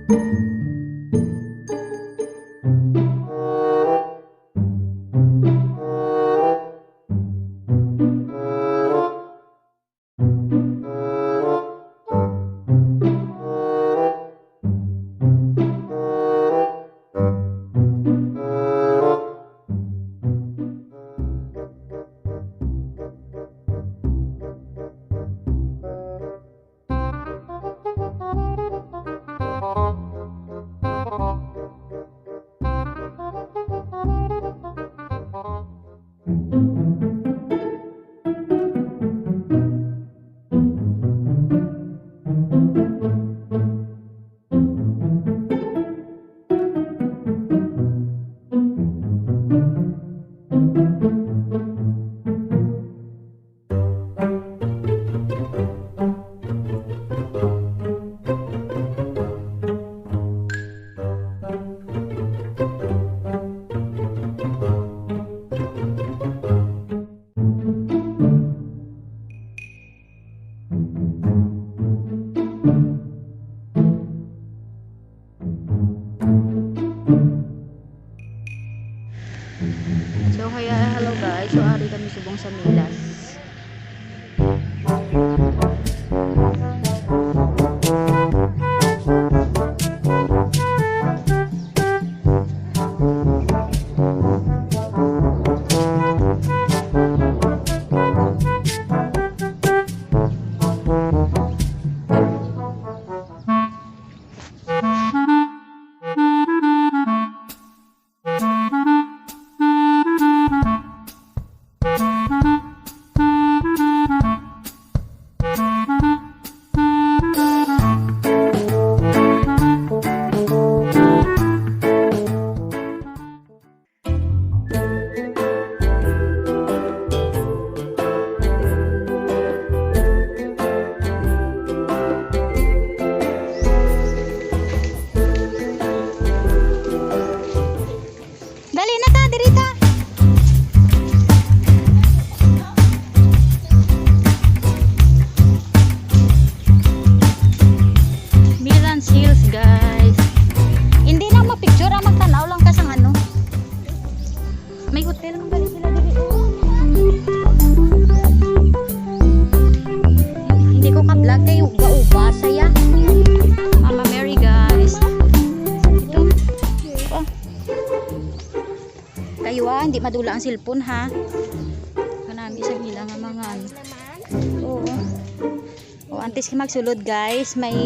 So hello guys, so ari kami subong sa Milas. Hindi madula ang cellphone ha. Kanami sa gila nga mga ano. Oo. O antes ki magsulod guys, may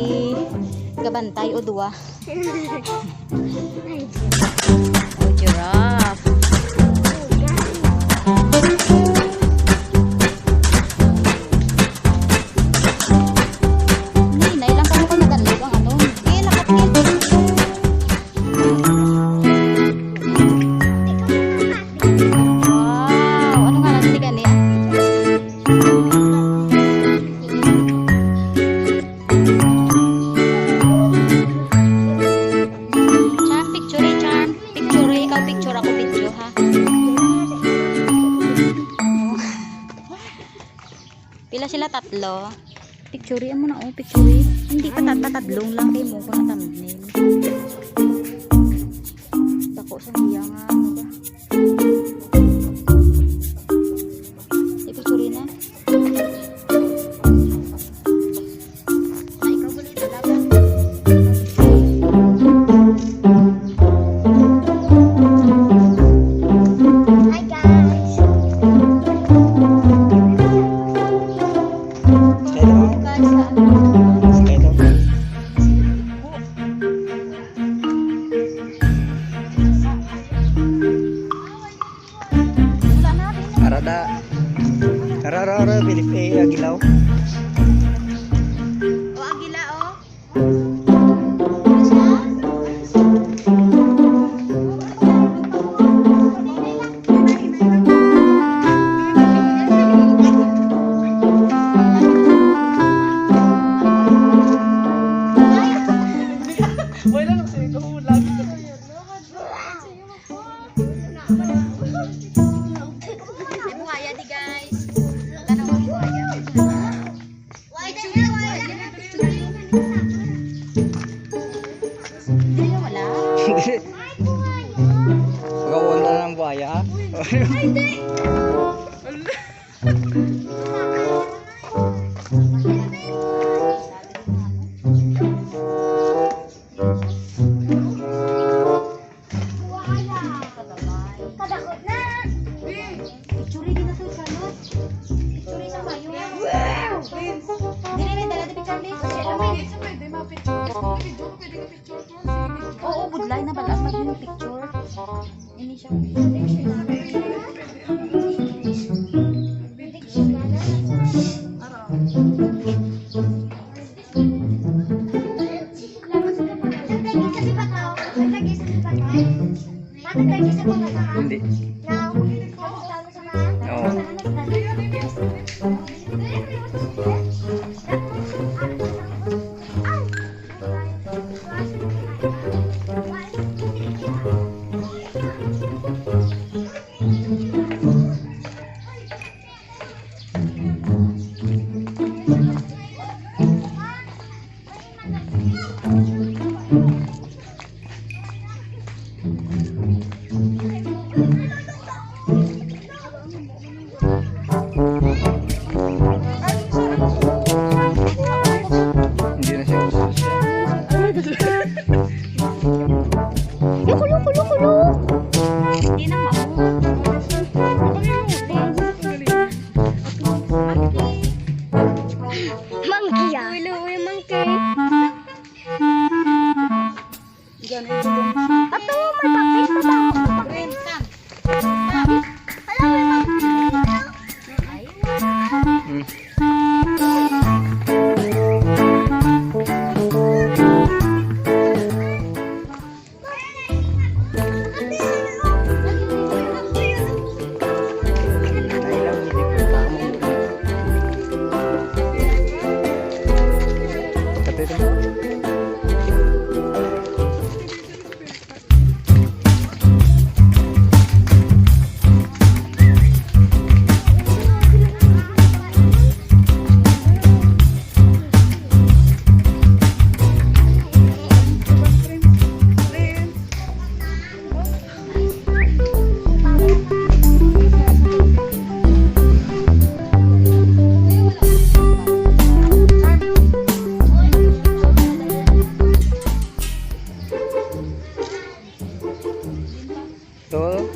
gabantay o duwa. O giraffe. Pila sila tatlo. Picture mo na picture. Hindi pa tatadlong lang kay mo ko na thumbnail. Dako sa niya nga ano ba. Picture na. Ikaw gulit talaga. Hi guys. Karara Pilipay Agilaw. O agila o. Wala lang sa ito lagi. Buhaya di guys. Pagkawan na ng buhaya. Kadakot na. Picture din na to, Charlotte. Picture sa mayo. Dili na dala di picture list. Oo, budlay na balas mag yung picture. Ini siya. Hindi. Oo. Hindi na siya uso siya. Kulo. Hindi na Monkey ya. Ulo monkey. Ato, may papis pa ba? Ito.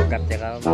Katya ka ba?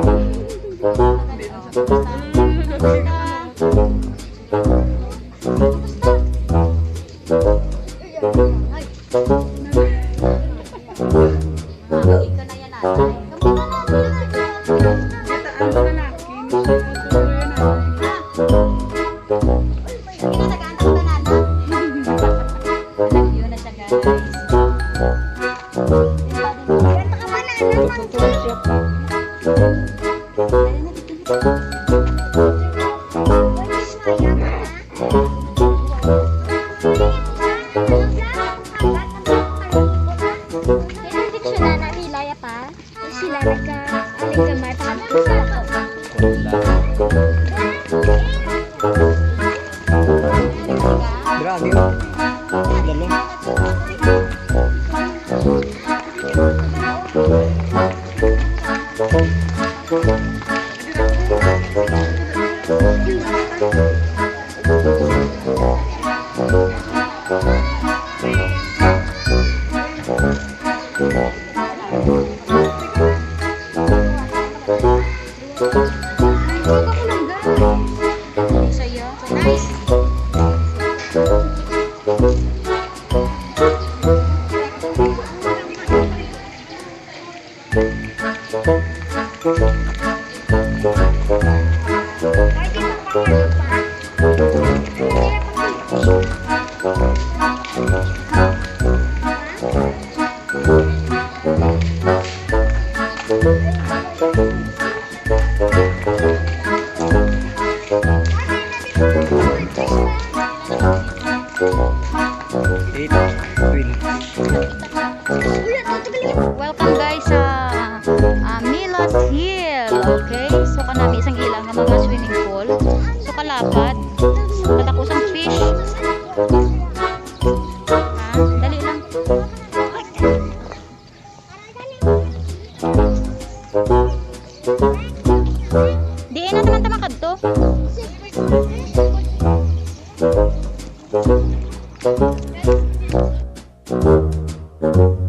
Grabe. Saya, nice. Welcome guys sa Milas Hill. Okay? So kanami isang ilang nga mga swimming pool. So kalapad. Katakusang fish. Ha? Dali lang. Di na naman tamakad to. Thank you.